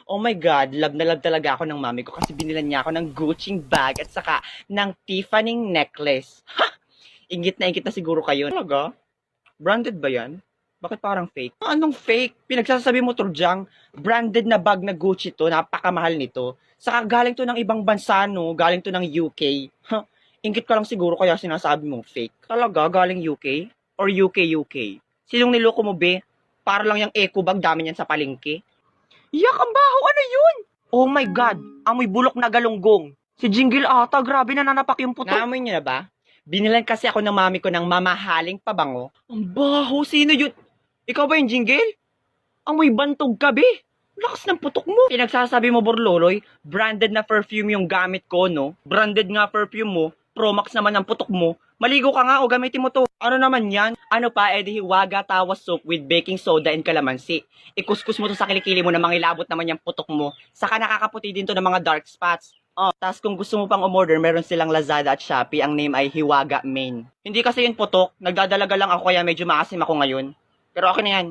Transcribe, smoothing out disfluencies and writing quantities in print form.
Oh my God, love na love talaga ako ng mami ko kasi binilan niya ako ng Gucci bag at saka ng Tiffany necklace. Ha! Ingit na siguro kayo. Talaga? Branded ba yan? Bakit parang fake? Anong fake? Pinagsasabi mo, Turjang, branded na bag na Gucci to, napakamahal nito. Saka galing to ng ibang bansa, no? Galing to ng UK. Ha? Ingit ka lang siguro kaya sinasabi mo fake. Talaga? Galing UK? Or UK? Sinong niloko mo, be? Para lang yung eco bag, dami niyan sa palengke. Yak, ang baho! Ano yun? Oh my God! Amoy bulok na galunggong. Si Jingle ata, grabe na nanapak yung puto. Naamoy niyo na ba? Binilan kasi ako ng mami ko ng mamahaling pabango. Ang baho! Sino yun? Ikaw ba yung Jingle? Amoy bantog ka, be. Lakas ng putok mo. Pinagsasabi mo, Borloloy, branded na perfume yung gamit ko, no? Branded nga perfume mo, Pro Max naman ang putok mo. Maligo ka nga o gamitin mo to. Ano naman yan? Ano pa, edi hiwaga tawas soap with baking soda and calamansi. Ikuskus mo to sa kilikili mo na mangilabot naman yung putok mo. Saka nakakaputi din to ng mga dark spots. Oh, tas kung gusto mo pang umorder, meron silang Lazada at Shopee. Ang name ay Hiwaga Main. Hindi kasi yun putok. Nagdadalaga lang ako kaya medyo maasim ako ngayon. Pero okay na yan.